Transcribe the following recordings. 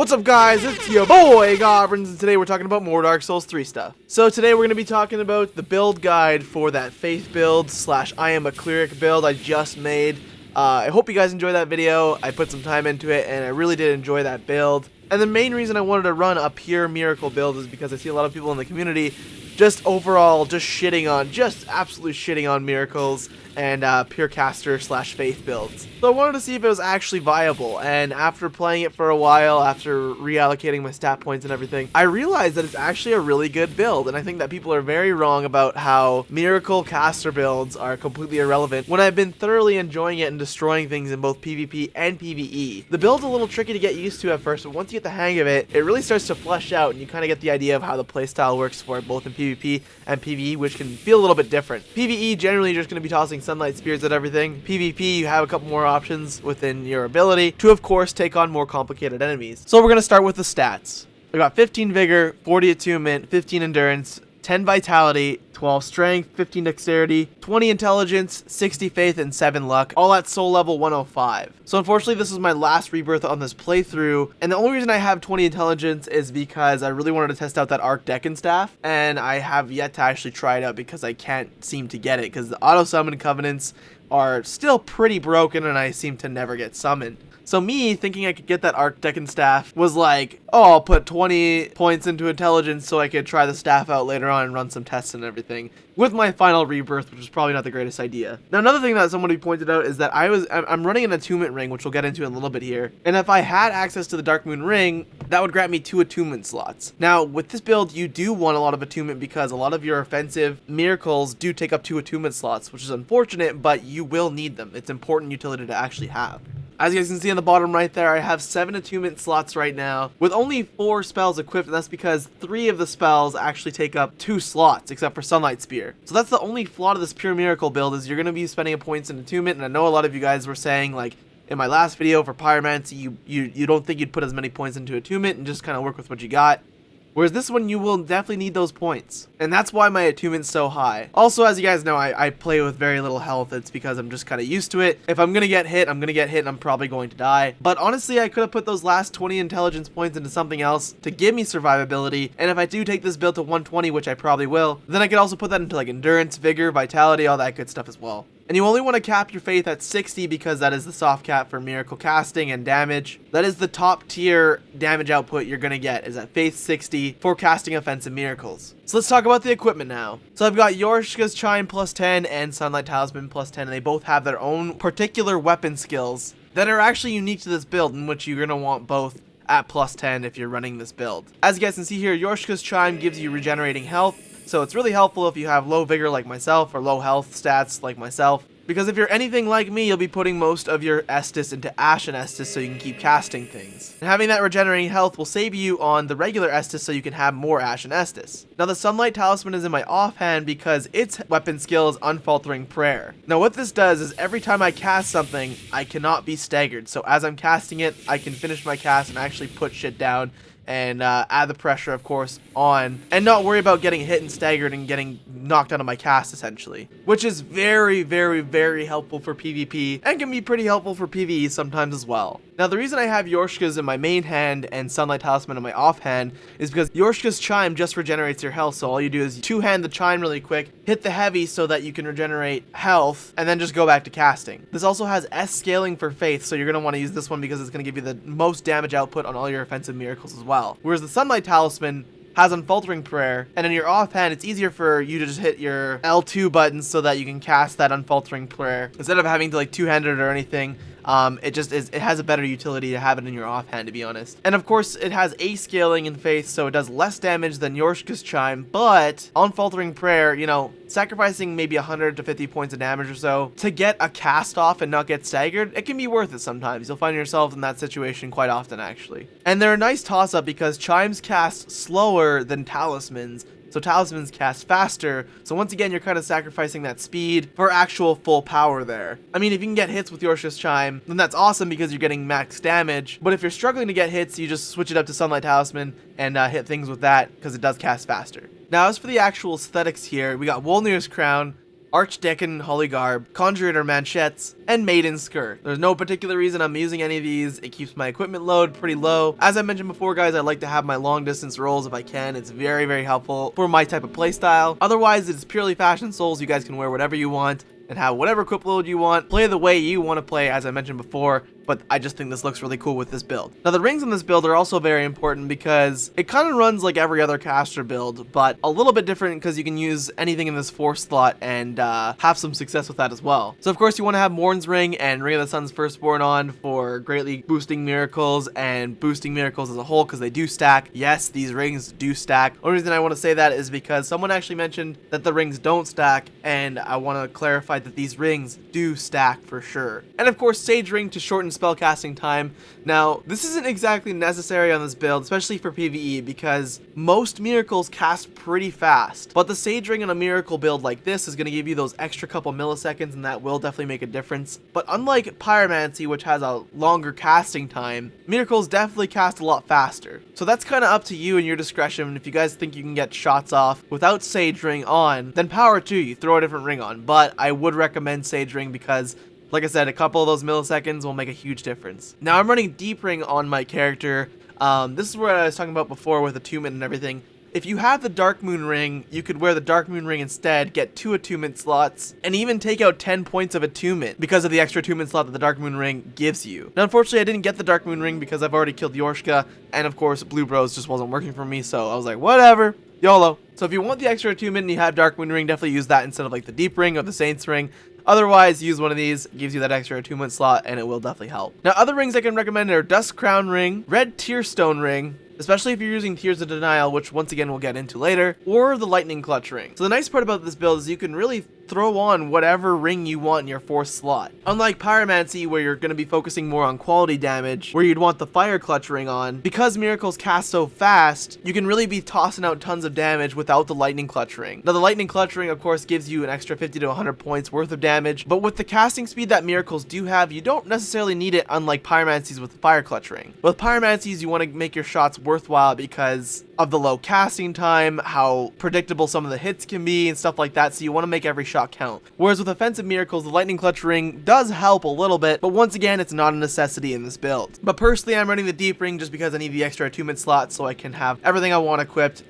What's up, guys? It's your boy Goblins, and today we're talking about more Dark Souls 3 stuff. So today we're going to be talking about the build guide for that Faith build / I am a Cleric build I just made. I hope you guys enjoyed that video. I put some time into it, and I really did enjoy that build. And the main reason I wanted to run a pure miracle build is because I see a lot of people in the community just absolutely shitting on miracles and pure caster / faith builds. So I wanted to see if it was actually viable, and after playing it for a while, after reallocating my stat points and everything, I realized that it's actually a really good build, and I think that people are very wrong about how miracle caster builds are completely irrelevant when I've been thoroughly enjoying it and destroying things in both PvP and PvE. The build's a little tricky to get used to at first, but once you get the hang of it, it really starts to flesh out, and you kind of get the idea of how the playstyle works for it, both in PvP and PvE, which can feel a little bit different. PvE, generally you're just going to be tossing sunlight spears at everything. PvP, you have a couple more options within your ability to, of course, take on more complicated enemies. So we're going to start with the stats. We got 15 Vigor, 40 Attunement, 15 Endurance, 10 Vitality, 12 Strength, 15 Dexterity, 20 Intelligence, 60 Faith, and 7 Luck, all at soul level 105. So unfortunately, this is my last rebirth on this playthrough, and the only reason I have 20 Intelligence is because I really wanted to test out that Archdeacon Staff, and I have yet to actually try it out because I can't seem to get it, because the auto-summon covenants are still pretty broken, and I seem to never get summoned. So me thinking I could get that Archdeacon Staff was like, oh, I'll put 20 points into intelligence so I could try the staff out later on and run some tests and everything with my final rebirth, which was probably not the greatest idea. Now, another thing that somebody pointed out is that I'm running an attunement ring, which we'll get into in a little bit here. And if I had access to the Dark Moon ring, that would grant me 2 attunement slots. Now, with this build, you do want a lot of attunement because a lot of your offensive miracles do take up 2 attunement slots, which is unfortunate, but you will need them. It's important utility to actually have. As you guys can see on the bottom right there, I have 7 attunement slots right now, with only 4 spells equipped, and that's because 3 of the spells actually take up 2 slots, except for Sunlight Spear. So that's the only flaw to this pure miracle build, is you're going to be spending points in attunement, and I know a lot of you guys were saying, like, in my last video for Pyromancy, you don't think you'd put as many points into attunement and just kind of work with what you got. Whereas this one, you will definitely need those points. And that's why my attunement's so high. Also, as you guys know, I play with very little health. It's because I'm just kind of used to it. If I'm going to get hit, I'm going to get hit and I'm probably going to die. But honestly, I could have put those last 20 intelligence points into something else to give me survivability. And if I do take this build to 120, which I probably will, then I could also put that into like Endurance, Vigor, Vitality, all that good stuff as well. And you only want to cap your faith at 60 because that is the soft cap for miracle casting and damage. That is the top tier damage output you're going to get, is at faith 60 for casting offensive miracles. So let's talk about the equipment now. So I've got Yorshka's Chime plus 10 and Sunlight Talisman plus 10, and they both have their own particular weapon skills that are actually unique to this build, in which you're going to want both at plus 10 if you're running this build. As you guys can see here, Yorshka's Chime gives you regenerating health. So it's really helpful if you have low vigor like myself or low health stats like myself. Because if you're anything like me, you'll be putting most of your Estus into Ashen Estus so you can keep casting things. And having that regenerating health will save you on the regular Estus so you can have more Ashen Estus. Now the Sunlight Talisman is in my offhand because its weapon skill is Unfaltering Prayer. Now what this does is every time I cast something, I cannot be staggered. So as I'm casting it, I can finish my cast and actually put shit down and add the pressure, of course, on, and not worry about getting hit and staggered and getting knocked out of my cast, essentially. Which is very, very, very helpful for PvP, and can be pretty helpful for PvE sometimes as well. Now, the reason I have Yorshka's in my main hand and Sunlight Talisman in my offhand is because Yorshka's Chime just regenerates your health, so all you do is two-hand the Chime really quick, hit the heavy so that you can regenerate health, and then just go back to casting. This also has S scaling for Faith, so you're going to want to use this one because it's going to give you the most damage output on all your offensive miracles as well. Whereas the Sunlight Talisman has Unfaltering Prayer, and in your offhand, it's easier for you to just hit your L2 buttons so that you can cast that Unfaltering Prayer instead of having to like two-hand it or anything. It has a better utility to have it in your offhand, to be honest. And of course, it has A scaling in Faith, so it does less damage than Yorshka's Chime, but Unfaltering Prayer, you know, sacrificing maybe 100 to 50 points of damage or so to get a cast off and not get staggered, it can be worth it sometimes. You'll find yourself in that situation quite often, actually. And they're a nice toss-up because Chimes cast slower than Talismans, so Talismans cast faster, so once again, you're kind of sacrificing that speed for actual full power there. I mean, if you can get hits with Yorshka's Chime, then that's awesome because you're getting max damage, but if you're struggling to get hits, you just switch it up to Sunlight Talisman and hit things with that because it does cast faster. Now, as for the actual aesthetics here, we got Wolnir's Crown, Archdeacon Holy Garb, Conjurator Manchettes, and Maiden Skirt. There's no particular reason I'm using any of these. It keeps my equipment load pretty low. As I mentioned before, guys, I like to have my long distance rolls if I can. It's very, very helpful for my type of playstyle. Otherwise, it's purely fashion souls. You guys can wear whatever you want and have whatever equip load you want. Play the way you want to play, as I mentioned before. But I just think this looks really cool with this build. Now, the rings in this build are also very important because it kind of runs like every other caster build, but a little bit different because you can use anything in this force slot and have some success with that as well. So, of course, you want to have Morn's Ring and Ring of the Sun's Firstborn on for greatly boosting miracles and boosting miracles as a whole because they do stack. Yes, these rings do stack. The only reason I want to say that is because someone actually mentioned that the rings don't stack, and I want to clarify that these rings do stack for sure. And, of course, Sage Ring to shorten spellcasting time. Now, this isn't exactly necessary on this build, especially for PvE, because most miracles cast pretty fast. But the Sage Ring in a miracle build like this is going to give you those extra couple milliseconds, and that will definitely make a difference. But unlike Pyromancy, which has a longer casting time, miracles definitely cast a lot faster. So that's kind of up to you and your discretion. If you guys think you can get shots off without Sage Ring on, then power to you, throw a different ring on. But I would recommend Sage Ring because, like I said, a couple of those milliseconds will make a huge difference. Now, I'm running Deep Ring on my character. This is what I was talking about before with Attunement and everything. If you have the Dark Moon Ring, you could wear the Dark Moon Ring instead, get 2 Attunement slots, and even take out 10 points of Attunement because of the extra Attunement slot that the Dark Moon Ring gives you. Now, unfortunately, I didn't get the Dark Moon Ring because I've already killed Yorshka, and of course, Blue Bros just wasn't working for me, so I was like, whatever, YOLO. So if you want the extra Attunement and you have Dark Moon Ring, definitely use that instead of like the Deep Ring or the Saint's Ring. Otherwise, use one of these, gives you that extra Attunement slot, and it will definitely help. Now, other rings I can recommend are Dusk Crown Ring, Red Tearstone Ring, especially if you're using Tears of Denial, which once again we'll get into later, or the Lightning Clutch Ring. So the nice part about this build is you can really throw on whatever ring you want in your fourth slot. Unlike Pyromancy, where you're going to be focusing more on quality damage, where you'd want the Fire Clutch Ring on, because miracles cast so fast, you can really be tossing out tons of damage without the Lightning Clutch Ring. Now, the Lightning Clutch Ring, of course, gives you an extra 50 to 100 points worth of damage, but with the casting speed that miracles do have, you don't necessarily need it, unlike Pyromancies with the Fire Clutch Ring. With Pyromancies, you want to make your shots worthwhile because of the low casting time, how predictable some of the hits can be, and stuff like that, so you want to make every shot count. Whereas with offensive miracles, the Lightning Clutch Ring does help a little bit, but once again, it's not a necessity in this build. But personally, I'm running the Deep Ring just because I need the extra Attunement slot so I can have everything I want equipped,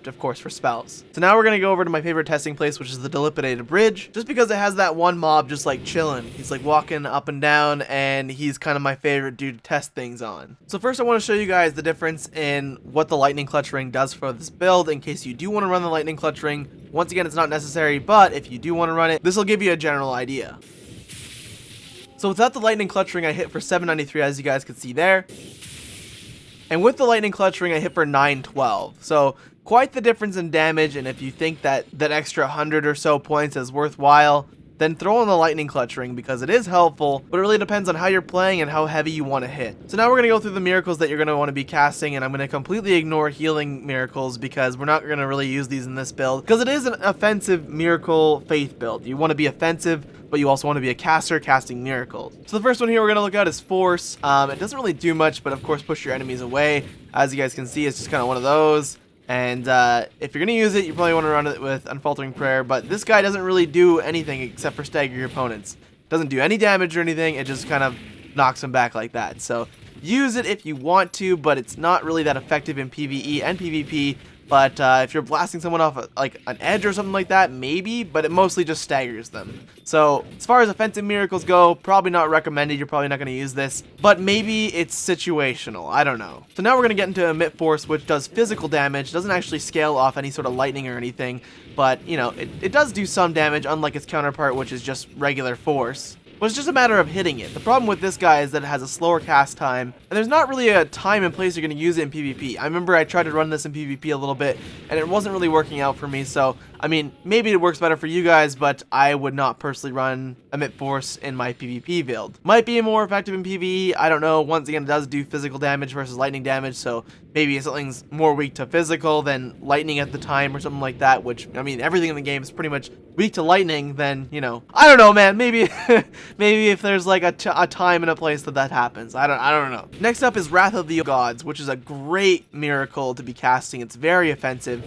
of course, for spells. So now we're going to go over to my favorite testing place, which is the Dilapidated Bridge, just because it has that one mob just like chilling. He's like walking up and down, and he's kind of my favorite dude to test things on. So first I want to show you guys the difference in what the Lightning Clutch Ring does for this build in case you do want to run the Lightning Clutch Ring. Once again, it's not necessary, but if you do want to run it, this will give you a general idea. So without the Lightning Clutch Ring, I hit for 793, as you guys can see there. And with the Lightning Clutch Ring, I hit for 912. So quite the difference in damage, and if you think that extra 100 or so points is worthwhile, then throw in the Lightning Clutch Ring because it is helpful, but it really depends on how you're playing and how heavy you want to hit. So now we're going to go through the miracles that you're going to want to be casting, and I'm going to completely ignore healing miracles because we're not going to really use these in this build because it is an offensive miracle faith build. You want to be offensive, but you also want to be a caster casting miracles. So the first one here we're going to look at is Force. It doesn't really do much, but of course push your enemies away. As you guys can see, it's just kind of one of those. And if you're going to use it, you probably want to run it with Unfaltering Prayer, but this guy doesn't really do anything except for stagger your opponents. Doesn't do any damage or anything, it just kind of knocks them back like that. So use it if you want to, but it's not really that effective in PvE and PvP. But if you're blasting someone off like an edge or something like that, maybe, but it mostly just staggers them. So as far as offensive miracles go, probably not recommended. You're probably not going to use this, but maybe it's situational. I don't know. So now we're going to get into Emit Force, which does physical damage. Doesn't actually scale off any sort of lightning or anything, but you know, it does do some damage, unlike its counterpart, which is just regular force. But it's just a matter of hitting it. The problem with this guy is that it has a slower cast time, and there's not really a time and place you're going to use it in PvP. I remember I tried to run this in PvP a little bit, and it wasn't really working out for me, so, I mean, maybe it works better for you guys, but I would not personally run Emit Force in my PvP build. Might be more effective in PvE, I don't know. Once again, it does do physical damage versus lightning damage, so maybe something's more weak to physical than lightning at the time or something like that, which, I mean, everything in the game is pretty much weak to lightning, then, you know, I don't know, man, maybe maybe if there's like a time and a place that happens. I don't know. Next up is Wrath of the Gods, which is a great miracle to be casting. It's very offensive.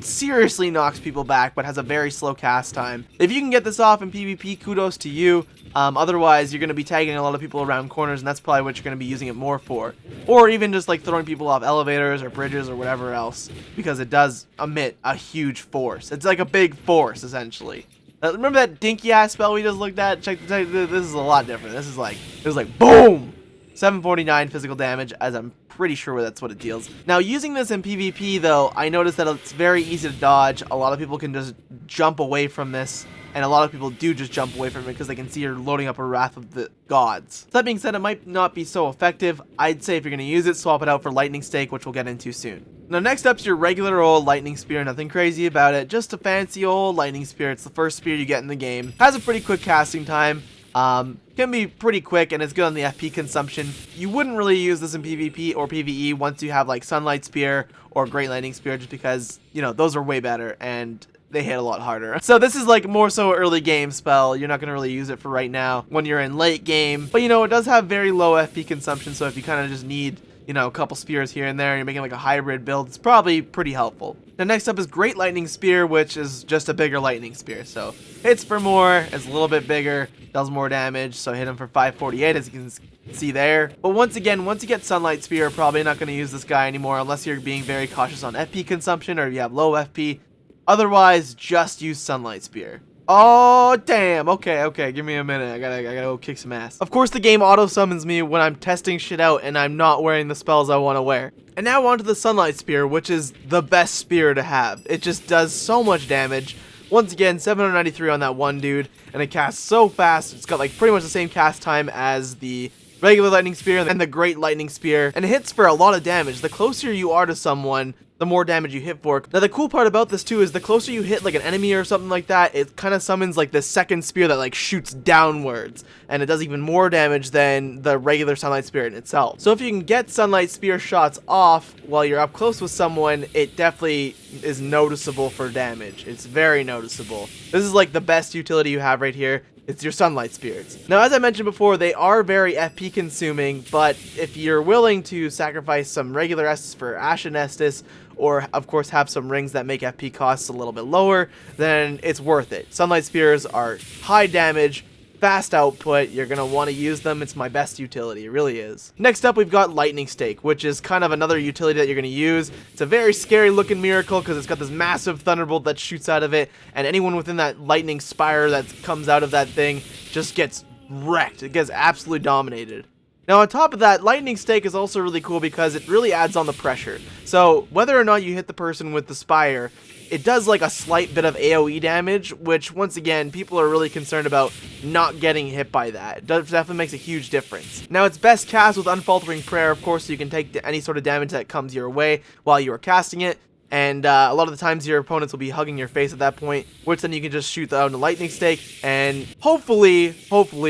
Seriously knocks knocks people back, but has a very slow cast time. If you can get this off in PvP, kudos to you. Otherwise, you're going to be tagging a lot of people around corners, and that's probably what you're going to be using it more for. Or even just like throwing people off elevators or bridges or whatever else, because it does emit a huge force. It's like a big force, essentially. Remember that dinky ass spell we just looked at? Check this is a lot different. This is like, it was like boom! 749 physical damage, as I'm pretty sure that's what it deals. Now, using this in PvP, though, I noticed that it's very easy to dodge. A lot of people can just jump away from this, and a lot of people do just jump away from it because they can see you're loading up a Wrath of the Gods. That being said, it might not be so effective. I'd say if you're going to use it, swap it out for Lightning Stake, which we'll get into soon. Now, next up's your regular old Lightning Spear. Nothing crazy about it, just a fancy old Lightning Spear. It's the first spear you get in the game. Has a pretty quick casting time. Can be pretty quick, and it's good on the FP consumption. You wouldn't really use this in PvP or PvE once you have like Sunlight Spear or Great Lightning Spear, just because, you know, those are way better and they hit a lot harder. So this is like more so an early game spell. You're not going to really use it for right now when you're in late game. But, you know, it does have very low FP consumption, so if you kind of just need, you know, a couple spears here and there, and you're making like a hybrid build, it's probably pretty helpful. Now, next up is Great Lightning Spear, which is just a bigger lightning spear. So hits for more, it's a little bit bigger, does more damage, so hit him for 548, as you can see there. But once again, once you get Sunlight Spear, you're probably not going to use this guy anymore unless you're being very cautious on FP consumption or you have low FP. Otherwise, just use Sunlight Spear. Oh, damn. Okay. Give me a minute. I gotta go kick some ass. Of course, the game auto-summons me when I'm testing shit out and I'm not wearing the spells I want to wear. And now onto the Sunlight Spear, which is the best spear to have. It just does so much damage. Once again, 793 on that one dude, and it casts so fast. It's got like pretty much the same cast time as the regular Lightning Spear and the Great Lightning Spear, and it hits for a lot of damage. The closer you are to someone, the more damage you hit for. Now, the cool part about this too is the closer you hit like an enemy or something like that, it kind of summons like this second spear that like shoots downwards, and it does even more damage than the regular Sunlight Spear in itself. So if you can get Sunlight Spear shots off while you're up close with someone, it definitely is noticeable for damage. It's very noticeable. This is like the best utility you have right here. It's your Sunlight Spears. Now, as I mentioned before, they are very FP consuming, but if you're willing to sacrifice some regular Estus for Ashen Estus, or of course have some rings that make FP costs a little bit lower, then it's worth it. Sunlight Spears are high damage, fast output. You're going to want to use them. It's my best utility. It really is. Next up, we've got Lightning Stake, which is kind of another utility that you're going to use. It's a very scary looking miracle because it's got this massive thunderbolt that shoots out of it, and anyone within that lightning spire that comes out of that thing just gets wrecked. It gets absolutely dominated. Now, on top of that, Lightning Stake is also really cool because it really adds on the pressure. So whether or not you hit the person with the spire, it does like a slight bit of AoE damage, which once again, people are really concerned about not getting hit by that. It definitely makes a huge difference. Now, it's best cast with Unfaltering Prayer, of course, so you can take any sort of damage that comes your way while you are casting it. And a lot of the times your opponents will be hugging your face at that point, which then you can just shoot out a Lightning Stake and hopefully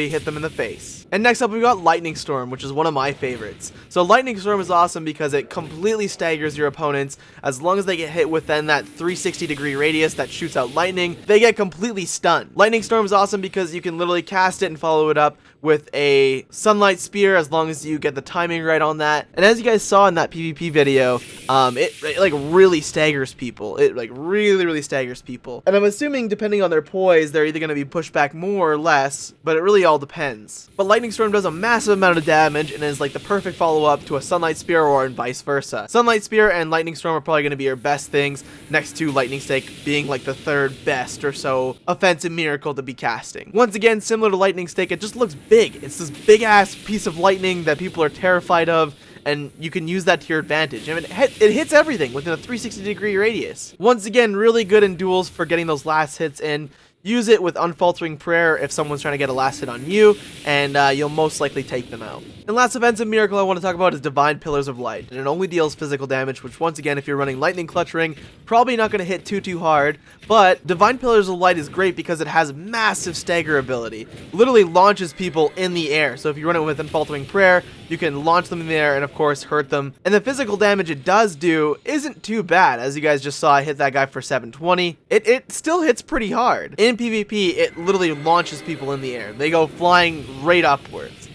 hit them in the face. And next up, we've got Lightning Storm, which is one of my favorites. So Lightning Storm is awesome because it completely staggers your opponents. As long as they get hit within that 360-degree radius that shoots out lightning, they get completely stunned. Lightning Storm is awesome because you can literally cast it and follow it up with a Sunlight Spear as long as you get the timing right on that. And as you guys saw in that PvP video, it like really staggers people. It like really staggers people. And I'm assuming depending on their poise, they're either going to be pushed back more or less, but it really all depends. But Lightning Storm does a massive amount of damage and is like the perfect follow-up to a Sunlight Spear or vice versa. Sunlight Spear and Lightning Storm are probably going to be your best things, next to Lightning Stake being like the third best or so offensive miracle to be casting. Once again, similar to Lightning Stake, it just looks big. It's this big ass piece of lightning that people are terrified of, and you can use that to your advantage. I mean, it hits everything within a 360-degree radius. Once again, really good in duels for getting those last hits in. Use it with Unfaltering Prayer if someone's trying to get a last hit on you, and you'll most likely take them out. And last offensive miracle I want to talk about is Divine Pillars of Light, and it only deals physical damage, which once again, if you're running Lightning Clutch Ring, probably not going to hit too hard, but Divine Pillars of Light is great because it has massive stagger ability. Literally launches people in the air, so if you run it with Unfaltering Prayer, you can launch them in the air and of course hurt them. And the physical damage it does do isn't too bad. As you guys just saw, I hit that guy for 720. It still hits pretty hard. In PvP, it literally launches people in the air. They go flying right upwards.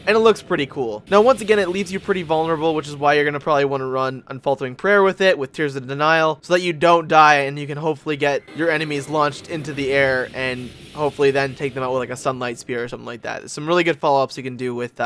and it looks pretty cool. Now, once again, it leaves you pretty vulnerable, which is why you're going to probably want to run Unfaltering Prayer with it, with Tears of Denial, so that you don't die and you can hopefully get your enemies launched into the air and hopefully then take them out with like a Sunlight Spear or something like that. There's some really good follow-ups you can do with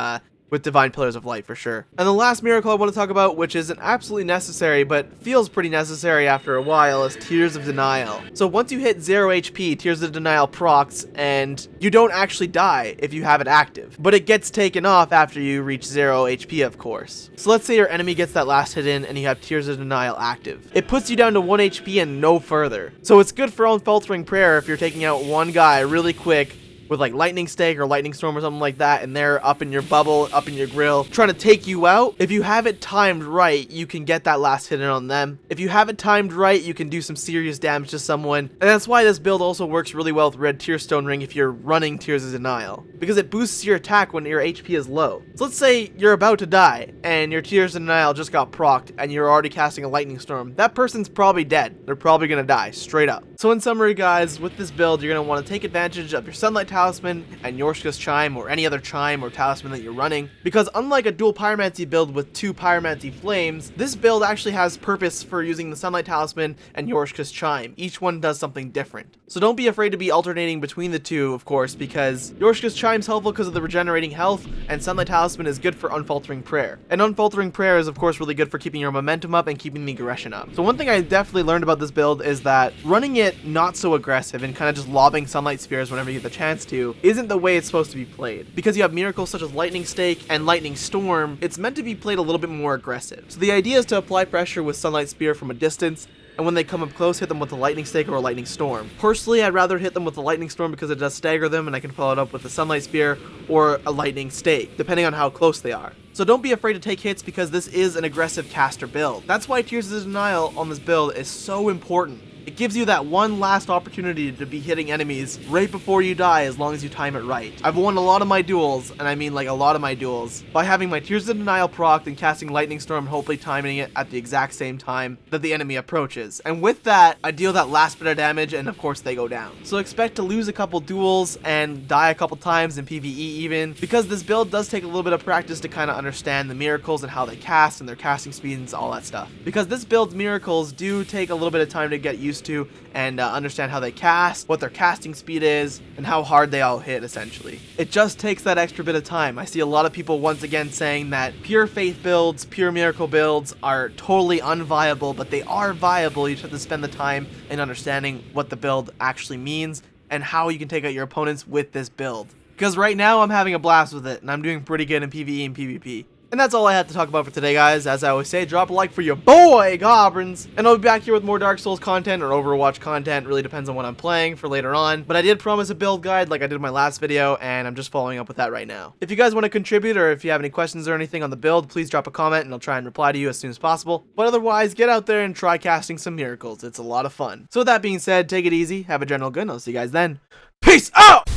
Divine Pillars of Light for sure. And the last miracle I want to talk about, which isn't absolutely necessary, but feels pretty necessary after a while, is Tears of Denial. So once you hit 0 HP, Tears of Denial procs, and you don't actually die if you have it active. But it gets taken off after you reach 0 HP, of course. So let's say your enemy gets that last hit in, and you have Tears of Denial active. It puts you down to 1 HP and no further. So it's good for Unfaltering Prayer if you're taking out one guy really quick, with like Lightning Stake or Lightning Storm or something like that, and they're up in your bubble, up in your grill, trying to take you out. If you have it timed right, you can get that last hit in on them. If you have it timed right, you can do some serious damage to someone. And that's why this build also works really well with Red Tearstone Ring if you're running Tears of Denial, because it boosts your attack when your HP is low. So let's say you're about to die, and your Tears of Denial just got procced, and you're already casting a Lightning Storm. That person's probably dead. They're probably gonna die, straight up. So in summary, guys, with this build, you're gonna want to take advantage of your Sunlight Talisman and Yorshka's Chime, or any other Chime or Talisman that you're running, because unlike a dual Pyromancy build with 2 Pyromancy Flames, this build actually has purpose for using the Sunlight Talisman and Yorshka's Chime. Each one does something different. So don't be afraid to be alternating between the two, of course, because Yorshka's Chime's helpful because of the regenerating health, and Sunlight Talisman is good for Unfaltering Prayer. And Unfaltering Prayer is of course really good for keeping your momentum up and keeping the aggression up. So one thing I definitely learned about this build is that running it not so aggressive and kind of just lobbing Sunlight Spears whenever you get the chance to isn't the way it's supposed to be played. Because you have miracles such as Lightning Stake and Lightning Storm, it's meant to be played a little bit more aggressive. So the idea is to apply pressure with Sunlight Spear from a distance, and when they come up close, hit them with a Lightning Stake or a Lightning Storm. Personally, I'd rather hit them with a Lightning Storm because it does stagger them, and I can follow it up with a Sunlight Spear or a Lightning Stake, depending on how close they are. So don't be afraid to take hits because this is an aggressive caster build. That's why Tears of Denial on this build is so important. It gives you that one last opportunity to be hitting enemies right before you die as long as you time it right. I've won a lot of my duels, and I mean like a lot of my duels, by having my Tears of Denial procced and casting Lightning Storm and hopefully timing it at the exact same time that the enemy approaches. And with that, I deal that last bit of damage and of course they go down. So expect to lose a couple duels and die a couple times in PvE even, because this build does take a little bit of practice to kind of understand the miracles and how they cast and their casting speeds and all that stuff. Because this build's miracles do take a little bit of time to get used to and understand how they cast, what their casting speed is, and how hard they all hit essentially. It just takes that extra bit of time. I see a lot of people once again saying that pure faith builds, pure miracle builds are totally unviable, but they are viable. You just have to spend the time in understanding what the build actually means and how you can take out your opponents with this build. Because right now I'm having a blast with it and I'm doing pretty good in PvE and PvP. And that's all I have to talk about for today, guys. As I always say, drop a like for your boy, Goblins. And I'll be back here with more Dark Souls content or Overwatch content. Really depends on what I'm playing for later on. But I did promise a build guide like I did in my last video, and I'm just following up with that right now. If you guys want to contribute or if you have any questions or anything on the build, please drop a comment and I'll try and reply to you as soon as possible. But otherwise, get out there and try casting some miracles. It's a lot of fun. So with that being said, take it easy, have a general good, and I'll see you guys then. Peace out!